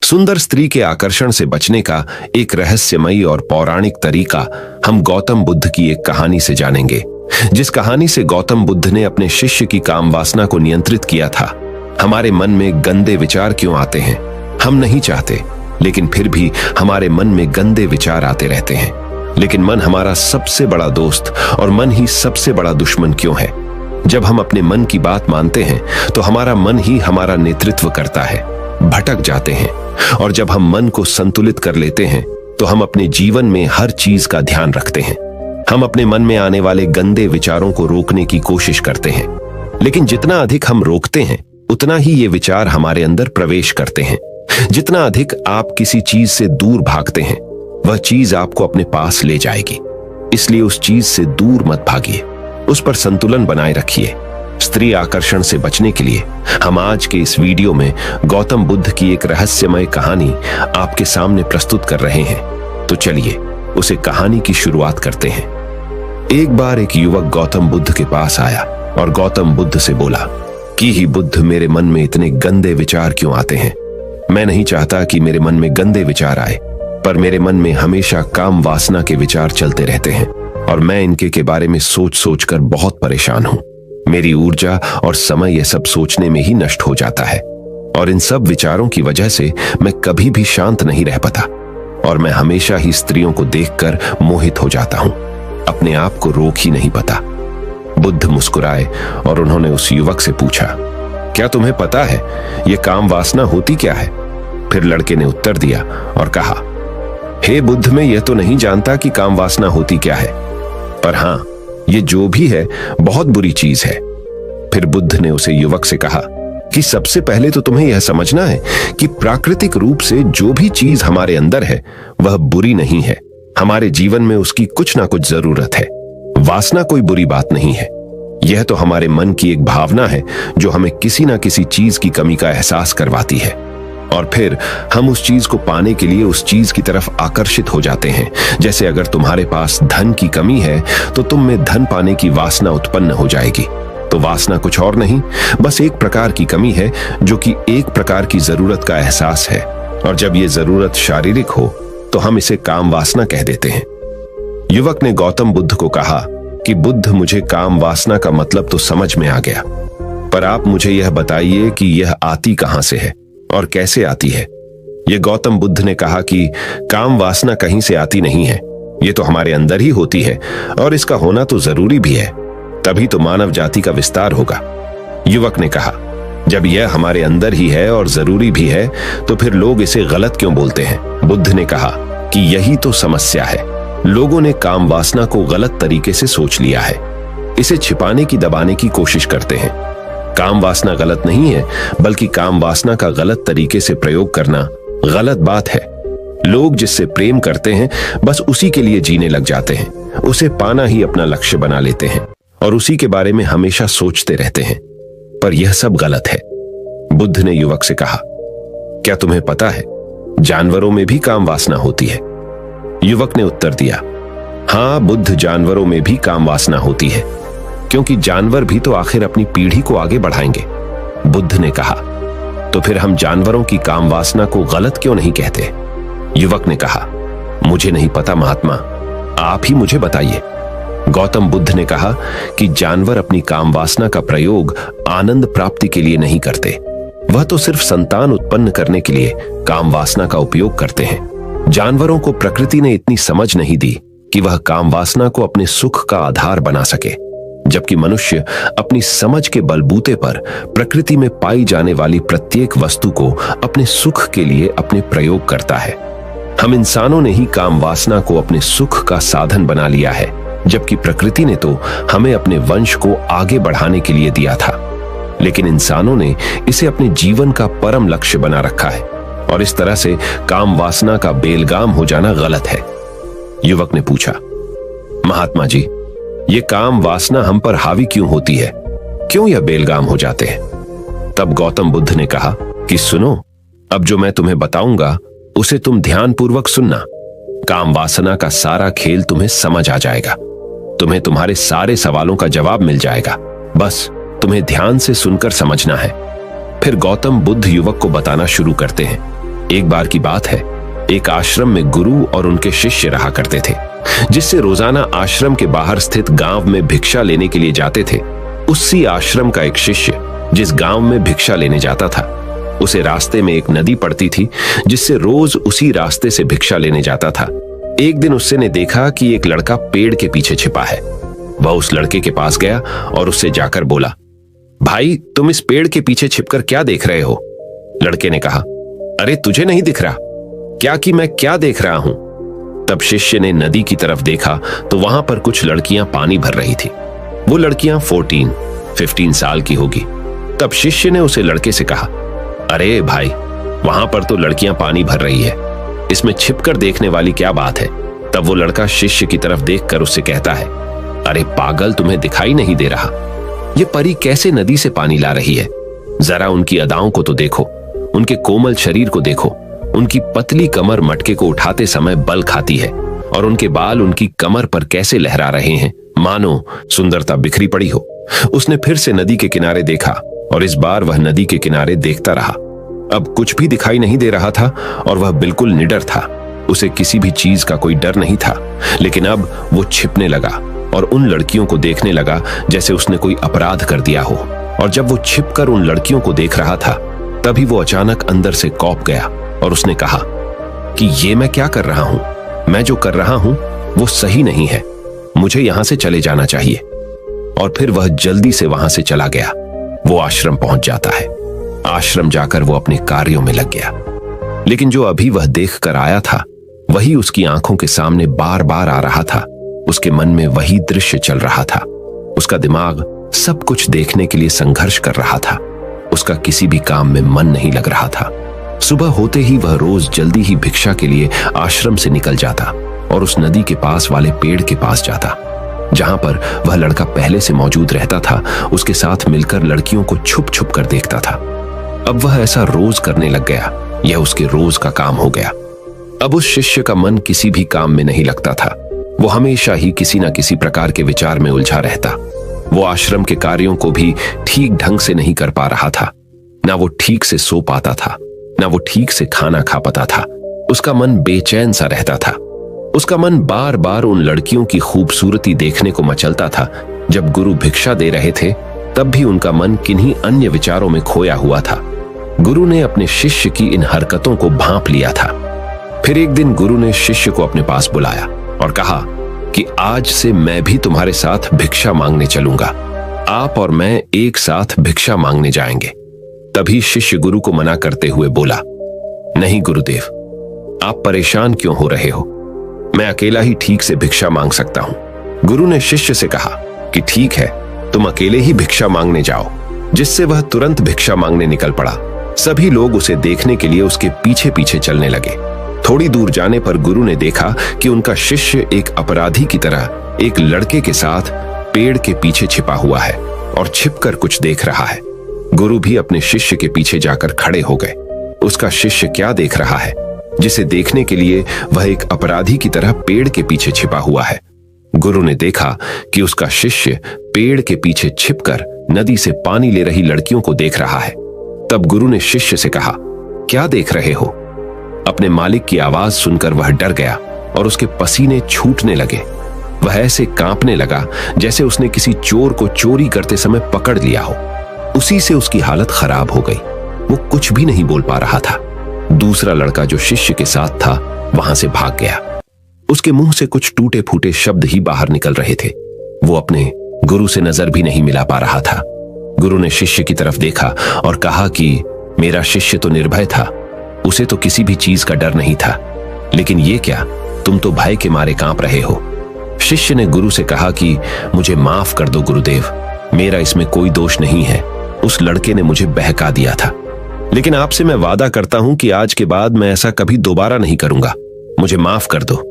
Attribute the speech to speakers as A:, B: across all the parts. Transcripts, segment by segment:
A: सुंदर स्त्री के आकर्षण से बचने का एक रहस्यमयी और पौराणिक तरीका हम गौतम बुद्ध की एक कहानी से जानेंगे, जिस कहानी से गौतम बुद्ध ने अपने शिष्य की काम वासना को नियंत्रित किया था। हमारे मन में गंदे विचार क्यों आते हैं? हम नहीं चाहते, लेकिन फिर भी हमारे मन में गंदे विचार आते रहते हैं। लेकिन मन हमारा सबसे बड़ा दोस्त और मन ही सबसे बड़ा दुश्मन क्यों है? जब हम अपने मन की बात मानते हैं तो हमारा मन ही हमारा नेतृत्व करता है। भटक जाते हैं, और जब हम मन को संतुलित कर लेते हैं तो हम अपने जीवन में हर चीज का ध्यान रखते हैं। हम अपने मन में आने वाले गंदे विचारों को रोकने की कोशिश करते हैं, लेकिन जितना अधिक हम रोकते हैं उतना ही ये विचार हमारे अंदर प्रवेश करते हैं। जितना अधिक आप किसी चीज से दूर भागते हैं, वह चीज आपको अपने पास ले जाएगी। इसलिए उस चीज से दूर मत भागिए, उस पर संतुलन बनाए रखिए। स्त्री आकर्षण से बचने के लिए हम आज के इस वीडियो में गौतम बुद्ध की एक रहस्यमय कहानी आपके सामने प्रस्तुत कर रहे हैं। तो चलिए उसे कहानी की शुरुआत करते हैं। एक बार एक युवक गौतम बुद्ध के पास आया और गौतम बुद्ध से बोला कि ही बुद्ध, मेरे मन में इतने गंदे विचार क्यों आते हैं? मैं नहीं चाहता कि मेरे मन में गंदे विचार आए, पर मेरे मन में हमेशा काम वासना के विचार चलते रहते हैं और मैं इनके के बारे में सोच सोच कर बहुत परेशान हूं। मेरी ऊर्जा और समय यह सब सोचने में ही नष्ट हो जाता है, और इन सब विचारों की वजह से मैं कभी भी शांत नहीं रह पाता, और मैं हमेशा ही स्त्रियों को देखकर मोहित हो जाता हूं। अपने आप को रोक ही नहीं पाता। बुद्ध मुस्कुराए और उन्होंने उस युवक से पूछा, क्या तुम्हें पता है ये काम वासना होती क्या है? फिर लड़के ने उत्तर दिया और कहा, हे बुद्ध, मैं यह तो नहीं जानता कि काम वासना होती क्या है, पर हां, ये जो भी है बहुत बुरी चीज है। फिर बुद्ध ने उसे युवक से कहा कि सबसे पहले तो तुम्हें यह समझना है कि प्राकृतिक रूप से जो भी चीज हमारे अंदर है वह बुरी नहीं है। हमारे जीवन में उसकी कुछ ना कुछ जरूरत है। वासना कोई बुरी बात नहीं है। यह तो हमारे मन की एक भावना है जो हमें किसी ना किसी चीज की कमी का एहसास करवाती है, और फिर हम उस चीज को पाने के लिए उस चीज की तरफ आकर्षित हो जाते हैं। जैसे अगर तुम्हारे पास धन की कमी है तो तुम में धन पाने की वासना उत्पन्न हो जाएगी। तो वासना कुछ और नहीं, बस एक प्रकार की कमी है जो कि एक प्रकार की जरूरत का एहसास है, और जब ये जरूरत शारीरिक हो तो हम इसे काम वासना कह देते हैं। युवक ने गौतम बुद्ध को कहा कि बुद्ध, मुझे काम वासना का मतलब तो समझ में आ गया, पर आप मुझे यह बताइए कि यह आती कहां से है और कैसे आती है? ये गौतम बुद्ध ने कहा कि काम वासना कहीं से आती नहीं है, ये तो हमारे अंदर ही होती है, और इसका होना तो जरूरी भी है, तभी तो मानव जाति का विस्तार होगा। युवक ने कहा, जब यह हमारे अंदर ही है और जरूरी भी है तो फिर लोग इसे गलत क्यों बोलते हैं? बुद्ध ने कहा कि यही तो समस्या है। लोगों ने काम वासना को गलत तरीके से सोच लिया है। इसे छिपाने की, दबाने की कोशिश करते हैं। काम वासना गलत नहीं है, बल्कि काम वासना का गलत तरीके से प्रयोग करना गलत बात है। लोग जिससे प्रेम करते हैं बस उसी के लिए जीने लग जाते हैं, उसे पाना ही अपना लक्ष्य बना लेते हैं और उसी के बारे में हमेशा सोचते रहते हैं, पर यह सब गलत है। बुद्ध ने युवक से कहा, क्या तुम्हें पता है जानवरों में भी काम वासना होती है? युवक ने उत्तर दिया, हां बुद्ध, जानवरों में भी काम वासना होती है, क्योंकि जानवर भी तो आखिर अपनी पीढ़ी को आगे बढ़ाएंगे। बुद्ध ने कहा, तो फिर हम जानवरों की काम वासना को गलत क्यों नहीं कहते? युवक ने कहा, मुझे नहीं पता महात्मा, आप ही मुझे बताइए। गौतम बुद्ध ने कहा कि जानवर अपनी काम वासना का प्रयोग आनंद प्राप्ति के लिए नहीं करते, वह तो सिर्फ संतान उत्पन्न करने के लिए काम वासना का उपयोग करते हैं। जानवरों को प्रकृति ने इतनी समझ नहीं दी कि वह काम वासना को अपने सुख का आधार बना सके, जबकि मनुष्य अपनी समझ के बलबूते पर प्रकृति में पाई जाने वाली प्रत्येक वस्तु को अपने सुख के लिए अपने प्रयोग करता है। हम इंसानों ने ही काम वासना को अपने सुख का साधन बना लिया है, जबकि प्रकृति ने तो हमें अपने वंश को आगे बढ़ाने के लिए दिया था। लेकिन इंसानों ने इसे अपने जीवन का परम लक्ष्य बना रखा है, और इस तरह से काम वासना का बेलगाम हो जाना गलत है। युवक ने पूछा, महात्मा जी, ये काम वासना हम पर हावी क्यों होती है? क्यों यह बेलगाम हो जाते हैं? तब गौतम बुद्ध ने कहा कि सुनो, अब जो मैं तुम्हें बताऊंगा उसे तुम ध्यानपूर्वक सुनना। काम वासना का सारा खेल तुम्हें समझ आ जाएगा, तुम्हें तुम्हारे सारे सवालों का जवाब मिल जाएगा, बस तुम्हें ध्यान से सुनकर समझना है। फिर गौतम बुद्ध युवक को बताना शुरू करते हैं एक बार की बात है, एक आश्रम में गुरु और उनके शिष्य रहा करते थे, जिससे रोजाना आश्रम के बाहर स्थित गांव में भिक्षा लेने के लिए जाते थे। उसी आश्रम का एक शिष्य जिस गांव में भिक्षा लेने जाता था, उसे रास्ते में एक नदी पड़ती थी, जिससे रोज उसी रास्ते से भिक्षा लेने जाता था। एक दिन उससे ने देखा कि एक लड़का पेड़ के पीछे छिपा है। वह उस लड़के के पास गया और उससे जाकर बोला, भाई, तुम इस पेड़ के पीछे छिपकर क्या देख रहे हो? लड़के ने कहा, अरे तुझे नहीं दिख रहा क्या कि मैं क्या देख रहा हूं? तब शिष्य ने नदी की तरफ देखा तो वहां पर कुछ लड़कियां पानी भर रही थी। वो लड़कियां 14-15 साल की होगी। तब शिष्य ने उसे लड़के से कहा, अरे भाई, वहां पर तो लड़कियां पानी भर रही है, इसमें छिपकर देखने वाली क्या बात है? तब वो लड़का शिष्य की तरफ देखकर उससे कहता है, अरे पागल, तुम्हें दिखाई नहीं दे रहा? ये परी कैसे नदी से पानी ला रही है? जरा उनकी अदाओं को तो देखो, उनके कोमल शरीर को देखो। उनकी पतली कमर मटके को उठाते समय बल खाती है और उनके बाल उनकी कमर पर कैसे लहरा रहे हैं, मानो सुंदरता बिखरी पड़ी हो। उसने फिर से नदी के किनारे देखा और इस बार वह नदी के किनारे देखता रहा। अब कुछ भी दिखाई नहीं दे रहा था और वह बिल्कुल निडर था। उसे किसी भी चीज का कोई डर नहीं था, लेकिन अब वो छिपने लगा और उन लड़कियों को देखने लगा जैसे उसने कोई अपराध कर दिया हो। और जब वो छिपकर उन लड़कियों को देख रहा था, तभी वो अचानक अंदर से कौंप गया और उसने कहा कि ये मैं क्या कर रहा हूं? मैं जो कर रहा हूं वो सही नहीं है, मुझे यहां से चले जाना चाहिए। और फिर वह जल्दी से वहां से चला गया। वो आश्रम पहुंच जाता है। आश्रम जाकर वो अपने कार्यों में लग गया, लेकिन जो अभी वह देख कर आया था वही उसकी आंखों के सामने बार बार आ रहा था। उसके मन में वही दृश्य चल रहा था। उसका दिमाग सब कुछ देखने के लिए संघर्ष कर रहा था। उसका किसी भी काम में मन नहीं लग रहा था। सुबह होते ही वह रोज जल्दी ही भिक्षा के लिए आश्रम से निकल जाता और उस नदी के पास वाले पेड़ के पास जाता, जहां पर वह लड़का पहले से मौजूद रहता था। उसके साथ मिलकर लड़कियों को छुप छुप कर देखता था। अब वह ऐसा रोज करने लग गया। यह उसके रोज का काम हो गया। अब उस शिष्य का मन किसी भी काम में नहीं लगता था। वो हमेशा ही किसी न किसी प्रकार के विचार में उलझा रहता। वो आश्रम के कार्यों को भी ठीक ढंग से नहीं कर पा रहा था। ना वो ठीक से सो पाता था, ना वो ठीक से खाना खा पाता था। उसका मन बेचैन सा रहता था। उसका मन बार बार उन लड़कियों की खूबसूरती देखने को मचलता था। जब गुरु भिक्षा दे रहे थे, तब भी उनका मन किन्हीं अन्य विचारों में खोया हुआ था। गुरु ने अपने शिष्य की इन हरकतों को भांप लिया था। फिर एक दिन गुरु ने शिष्य को अपने पास बुलाया और कहा कि आज से मैं भी तुम्हारे साथ भिक्षा मांगने चलूंगा। आप और मैं एक साथ भिक्षा मांगने जाएंगे। तभी शिष्य गुरु को मना करते हुए बोला, नहीं गुरुदेव, आप परेशान क्यों हो रहे हो? मैं अकेला ही ठीक से भिक्षा मांग सकता हूं। गुरु ने शिष्य से कहा कि ठीक है, तुम अकेले ही भिक्षा मांगने जाओ, जिससे वह तुरंत भिक्षा मांगने निकल पड़ा। सभी लोग उसे देखने के लिए उसके पीछे पीछे चलने लगे। थोड़ी दूर जाने पर गुरु ने देखा कि उनका शिष्य एक अपराधी की तरह एक लड़के के साथ पेड़ के पीछे छिपा हुआ है और छिपकर कुछ देख रहा है। गुरु भी अपने शिष्य के पीछे जाकर खड़े हो गए। उसका शिष्य क्या देख रहा है, जिसे देखने के लिए वह एक अपराधी की तरह पेड़ के पीछे छिपा हुआ है? गुरु ने देखा कि उसका शिष्य पेड़ के पीछे छिपकर नदी से पानी ले रही लड़कियों को देख रहा है। तब गुरु ने शिष्य से कहा, क्या देख रहे हो? अपने मालिक की आवाज सुनकर वह डर गया और उसके पसीने छूटने लगे। वह ऐसे कांपने लगा जैसे उसने किसी चोर को चोरी करते समय पकड़ लिया हो। उसी से उसकी हालत खराब हो गई। वो कुछ भी नहीं बोल पा रहा था। दूसरा लड़का जो शिष्य के साथ था वहां से भाग गया। उसके मुंह से कुछ टूटे फूटे शब्द ही बाहर निकल रहे थे। वो अपने गुरु से नजर भी नहीं मिला पा रहा था। गुरु ने शिष्य की तरफ देखा और कहा कि मेरा शिष्य तो निर्भय था, उसे तो किसी भी चीज का डर नहीं था, लेकिन ये क्या, तुम तो भय के मारे कांप रहे हो। शिष्य ने गुरु से कहा कि मुझे माफ कर दो गुरुदेव, मेरा इसमें कोई दोष नहीं है। उस लड़के ने मुझे बहका दिया था, लेकिन आपसे मैं वादा करता हूं कि आज के बाद मैं ऐसा कभी दोबारा नहीं करूंगा। मुझे माफ कर दो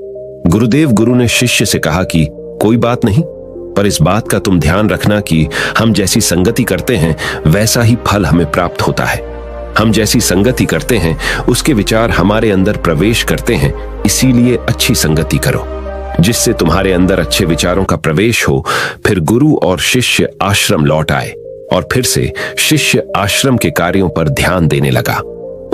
A: गुरुदेव। गुरु ने शिष्य से कहा कि कोई बात नहीं, पर इस बात का तुम ध्यान रखना कि हम जैसी संगति करते हैं वैसा ही फल हमें प्राप्त होता है। हम जैसी संगति करते हैं उसके विचार हमारे अंदर प्रवेश करते हैं, इसीलिए अच्छी संगति करो जिससे तुम्हारे अंदर अच्छे विचारों का प्रवेश हो। फिर गुरु और शिष्य आश्रम लौट आए और फिर से शिष्य आश्रम के कार्यों पर ध्यान देने लगा।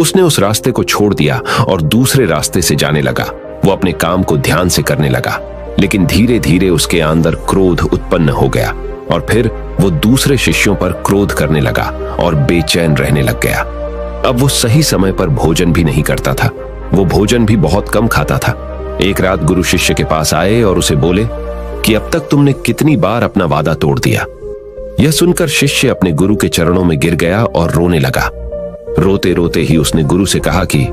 A: उसने उस रास्ते को छोड़ दिया और दूसरे रास्ते से जाने लगा। वो अपने काम को ध्यान से करने लगा, लेकिन धीरे धीरे उसके अंदर क्रोध उत्पन्न हो गया और फिर वो दूसरे शिष्यों पर क्रोध करने लगा और बेचैन रहने लग गया। अब वो सही समय पर भोजन भी नहीं करता था, वो भोजन भी बहुत कम खाता था। एक रात गुरु शिष्य के पास आए और उसे बोले कि अब तक तुमने कितनी बार अपना वादा तोड़ दिया। यह सुनकर शिष्य अपने गुरु के चरणों में गिर गया और रोने लगा। रोते रोते ही उसने गुरु से कहा कि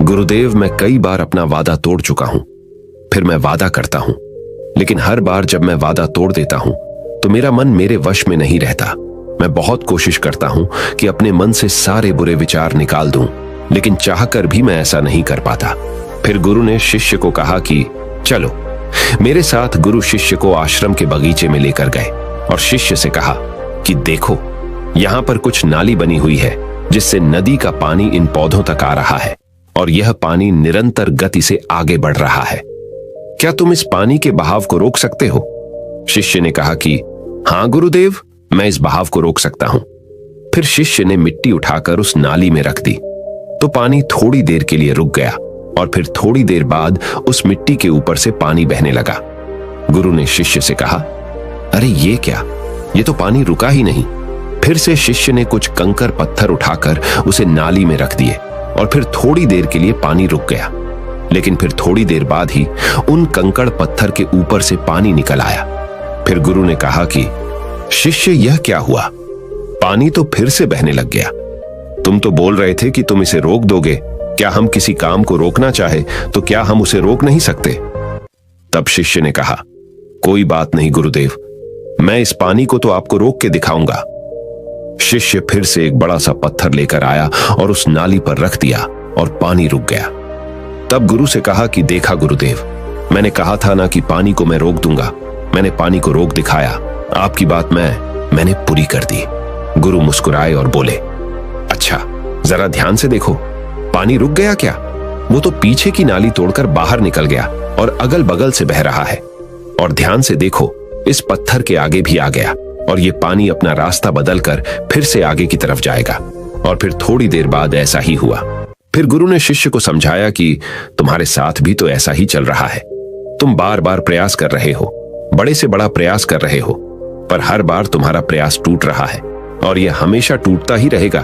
A: गुरुदेव, मैं कई बार अपना वादा तोड़ चुका हूं। फिर मैं वादा करता हूं, लेकिन हर बार जब मैं वादा तोड़ देता हूं तो मेरा मन मेरे वश में नहीं रहता। मैं बहुत कोशिश करता हूं कि अपने मन से सारे बुरे विचार निकाल दूं, लेकिन चाहकर भी मैं ऐसा नहीं कर पाता। फिर गुरु ने शिष्य को कहा कि चलो मेरे साथ। गुरु शिष्य को आश्रम के बगीचे में लेकर गए और शिष्य से कहा कि देखो, यहां पर कुछ नाली बनी हुई है जिससे नदी का पानी इन पौधों तक आ रहा है और यह पानी निरंतर गति से आगे बढ़ रहा है। क्या तुम इस पानी के बहाव को रोक सकते हो? शिष्य ने कहा कि हां गुरुदेव, मैं इस बहाव को रोक सकता हूं। फिर शिष्य ने मिट्टी उठाकर उस नाली में रख दी तो पानी थोड़ी देर के लिए रुक गया और फिर थोड़ी देर बाद उस मिट्टी के ऊपर से पानी बहने लगा। गुरु ने शिष्य से कहा, अरे ये क्या, ये तो पानी रुका ही नहीं। फिर से शिष्य ने कुछ कंकर पत्थर उठाकर उसे नाली में रख दिए और फिर थोड़ी देर के लिए पानी रुक गया, लेकिन फिर थोड़ी देर बाद ही उन कंकड़ पत्थर के ऊपर से पानी निकल आया। फिर गुरु ने कहा कि शिष्य, यह क्या हुआ? पानी तो फिर से बहने लग गया। तुम तो बोल रहे थे कि तुम इसे रोक दोगे। क्या हम किसी काम को रोकना चाहे तो क्या हम उसे रोक नहीं सकते? तब शिष्य ने कहा, कोई बात नहीं गुरुदेव, मैं इस पानी को तो आपको रोक के दिखाऊंगा। शिष्य फिर से एक बड़ा सा पत्थर लेकर आया और उस नाली पर रख दिया और पानी रुक गया। तब गुरु से कहा कि देखा गुरुदेव, मैंने कहा था ना कि पानी को मैं रोक दूंगा। मैंने पानी को रोक दिखाया। आपकी बात मैंने पूरी कर दी। गुरु मुस्कुराए और बोले, अच्छा जरा ध्यान से देखो, पानी रुक गया क्या? वो तो पीछे की नाली तोड़कर बाहर निकल गया और अगल बगल से बह रहा है। और ध्यान से देखो, इस पत्थर के आगे भी आ गया और ये पानी अपना रास्ता बदलकर फिर से आगे की तरफ जाएगा। और फिर थोड़ी देर बाद ऐसा ही हुआ। फिर गुरु ने शिष्य को समझाया कि तुम्हारे साथ भी तो ऐसा ही चल रहा है। तुम बार बार प्रयास कर रहे हो, बड़े से बड़ा प्रयास कर रहे हो, पर हर बार तुम्हारा प्रयास टूट रहा है और यह हमेशा टूटता ही रहेगा।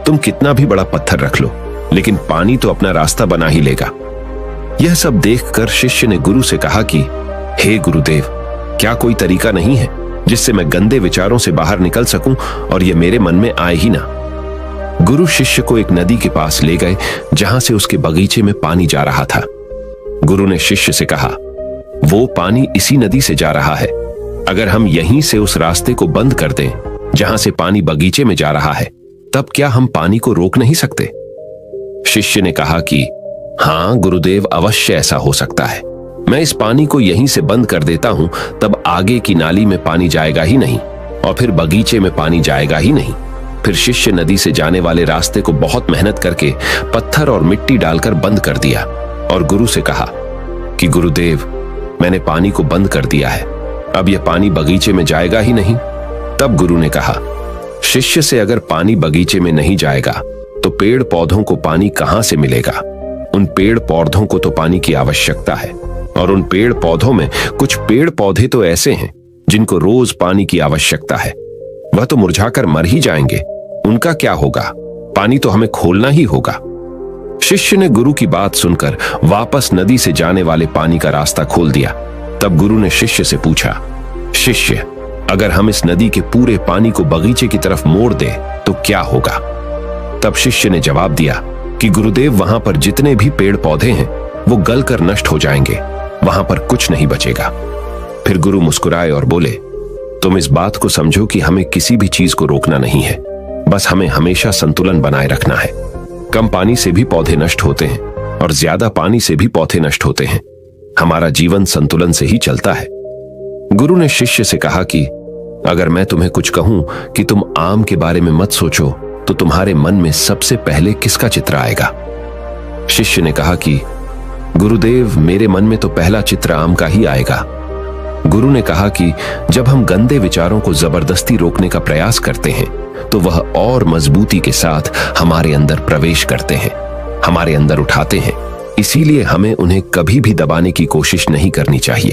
A: तुम कितना भी बड़ा पत्थर रख लो, लेकिन पानी तो अपना रास्ता बना ही लेगा। यह सब देखकर शिष्य ने गुरु से कहा कि हे गुरुदेव, क्या कोई तरीका नहीं है जिससे मैं गंदे विचारों से बाहर निकल सकूं और यह मेरे मन में आए ही ना? गुरु शिष्य को एक नदी के पास ले गए जहां से उसके बगीचे में पानी जा रहा था। गुरु ने शिष्य से कहा, वो पानी इसी नदी से जा रहा है। अगर हम यहीं से उस रास्ते को बंद कर दें जहां से पानी बगीचे में जा रहा है, तब क्या हम पानी को रोक नहीं सकते? शिष्य ने कहा कि हां गुरुदेव, अवश्य ऐसा हो सकता है। मैं इस पानी को यहीं से बंद कर देता हूं, तब आगे की नाली में पानी जाएगा ही नहीं और फिर बगीचे में पानी जाएगा ही नहीं। फिर शिष्य नदी से जाने वाले रास्ते को बहुत मेहनत करके पत्थर और मिट्टी डालकर बंद कर दिया और गुरु से कहा कि गुरुदेव, मैंने पानी को बंद कर दिया है, अब यह पानी बगीचे में जाएगा ही नहीं। तब गुरु ने कहा, शिष्य से अगर पानी बगीचे में नहीं जाएगा तो पेड़ पौधों को पानी कहां से मिलेगा? उन पेड़ पौधों को तो पानी की आवश्यकता है और उन पेड़ पौधों में कुछ पेड़ पौधे तो ऐसे हैं जिनको रोज पानी की आवश्यकता है। वह तो मुरझाकर मर ही जाएंगे, उनका क्या होगा? पानी तो हमें खोलना ही होगा। शिष्य ने गुरु की बात सुनकर वापस नदी से जाने वाले पानी का रास्ता खोल दिया। तब गुरु ने शिष्य से पूछा, शिष्य, अगर हम इस नदी के पूरे पानी को बगीचे की तरफ मोड़ दें तो क्या होगा? तब शिष्य ने जवाब दिया कि गुरुदेव, वहां पर जितने भी पेड़ पौधे हैं वो गलकर नष्ट हो जाएंगे, वहां पर कुछ नहीं बचेगा। फिर गुरु मुस्कुराए और बोले, तुम इस बात को समझो कि हमें किसी भी चीज को रोकना नहीं है, बस हमें हमेशा संतुलन बनाए रखना है। कम पानी से भी पौधे नष्ट होते हैं और ज्यादा पानी से भी पौधे नष्ट होते हैं। हमारा जीवन संतुलन से ही चलता है। गुरु ने शिष्य से कहा कि अगर मैं तुम्हें कुछ कहूं कि तुम आम के बारे में मत सोचो, तो तुम्हारे मन में सबसे पहले किसका चित्र आएगा? शिष्य ने कहा कि गुरुदेव, मेरे मन में तो पहला चित्र आम का ही आएगा। गुरु ने कहा कि जब हम गंदे विचारों को जबरदस्ती रोकने का प्रयास करते हैं तो वह और मजबूती के साथ हमारे अंदर प्रवेश करते हैं, हमारे अंदर उठाते हैं। इसीलिए हमें उन्हें कभी भी दबाने की कोशिश नहीं करनी चाहिए।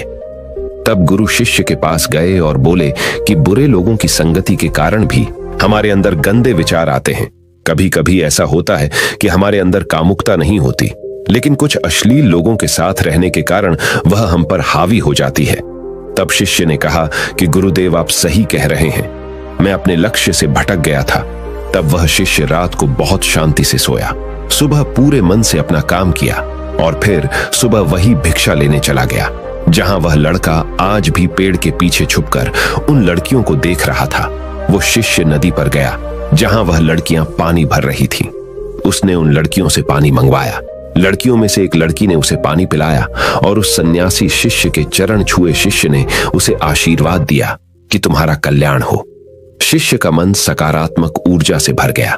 A: तब गुरु शिष्य के पास गए और बोले कि बुरे लोगों की संगति के कारण भी हमारे अंदर गंदे विचार आते हैं। कभी कभी ऐसा होता है कि हमारे अंदर कामुकता नहीं होती, लेकिन कुछ अश्लील लोगों के साथ रहने के कारण वह हम पर हावी हो जाती है। तब शिष्य ने कहा कि गुरुदेव, आप सही कह रहे हैं, मैं अपने लक्ष्य से भटक गया था। तब वह शिष्य रात को बहुत शांति से सोया, सुबह पूरे मन से अपना काम किया और फिर सुबह वही भिक्षा लेने चला गया जहां वह लड़का आज भी पेड़ के पीछे छुपकर उन लड़कियों को देख रहा था। वो शिष्य नदी पर गया जहां वह लड़कियां पानी भर रही थीं। उसने उन लड़कियों से पानी मंगवाया। लड़कियों में से एक लड़की ने उसे पानी पिलाया और उस सन्यासी शिष्य के चरण छुए शिष्य ने उसे आशीर्वाद दिया कि तुम्हारा कल्याण हो। शिष्य का मन सकारात्मक ऊर्जा से भर गया।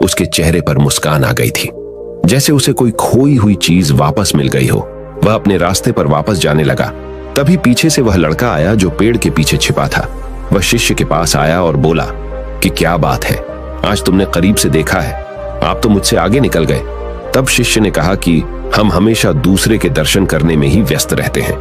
A: उसके चेहरे पर मुस्कान आ गई थी, जैसे उसे कोई खोई हुई चीज वापस मिल गई हो। वह अपने रास्ते पर वापस जाने लगा। तभी पीछे से वह लड़का आया जो पेड़ के पीछे छिपा था। वह शिष्य के पास आया और बोला कि क्या बात है, आज तुमने करीब से देखा है, आप तो मुझसे आगे निकल गए। तब शिष्य ने कहा कि हम हमेशा दूसरे के दर्शन करने में ही व्यस्त रहते हैं,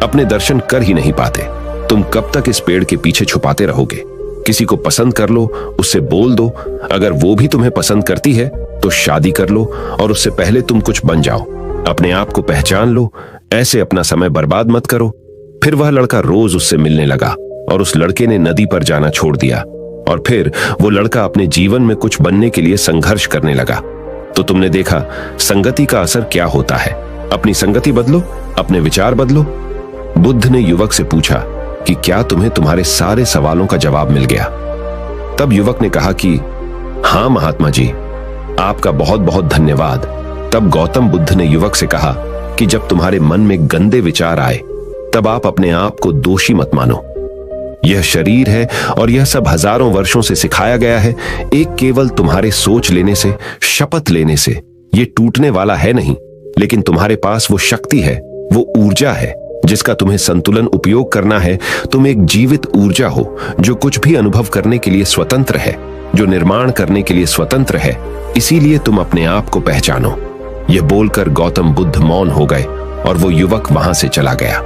A: अपने दर्शन कर ही नहीं पाते। तुम कब तक इस पेड़ के पीछे छुपाते रहोगे? किसी को पसंद कर लो, उससे बोल दो। अगर वो भी तुम्हें पसंद करती है तो शादी कर लो और उससे पहले तुम कुछ बन जाओ। अपने आप को पहचान लो, ऐसे अपना समय बर्बाद मत करो। फिर वह लड़का रोज उससे मिलने लगा और उस लड़के ने नदी पर जाना छोड़ दिया और फिर वो लड़का अपने जीवन में कुछ बनने के लिए संघर्ष करने लगा। तो तुमने देखा संगति का असर क्या होता है। अपनी संगति बदलो, अपने विचार बदलो। बुद्ध ने युवक से पूछा कि क्या तुम्हें तुम्हारे सारे सवालों का जवाब मिल गया? तब युवक ने कहा कि हाँ महात्मा जी, आपका बहुत बहुत धन्यवाद। तब गौतम बुद्ध ने युवक से कहा कि जब तुम्हारे मन में गंदे विचार आए तब आप अपने आप को दोषी मत मानो। यह शरीर है और यह सब हजारों वर्षों से सिखाया गया है। एक केवल तुम्हारे सोच लेने से, शपथ लेने से ये टूटने वाला है नहीं, लेकिन तुम्हारे पास वो शक्ति है, वो ऊर्जा है जिसका तुम्हें संतुलन उपयोग करना है। तुम एक जीवित ऊर्जा हो जो कुछ भी अनुभव करने के लिए स्वतंत्र है, जो निर्माण करने के लिए स्वतंत्र है। इसीलिए तुम अपने आप को पहचानो। यह बोलकर गौतम बुद्ध मौन हो गए और वो युवक वहां से चला गया।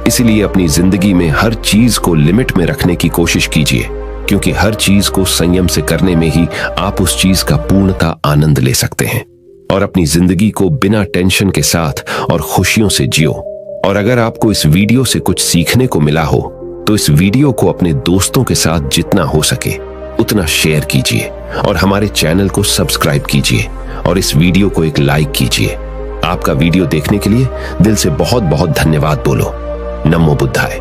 A: इसलिए अपनी जिंदगी में हर चीज को लिमिट में रखने की कोशिश कीजिए, क्योंकि हर चीज को संयम से करने में ही आप उस चीज का पूर्णता आनंद ले सकते हैं और अपनी जिंदगी को बिना टेंशन के साथ और खुशियों से जियो। और अगर आपको इस वीडियो से कुछ सीखने को मिला हो तो इस वीडियो को अपने दोस्तों के साथ जितना हो सके उतना शेयर कीजिए और हमारे चैनल को सब्सक्राइब कीजिए और इस वीडियो को एक लाइक कीजिए। आपका वीडियो देखने के लिए दिल से बहुत बहुत धन्यवाद बोलो। नमो बुद्धाय।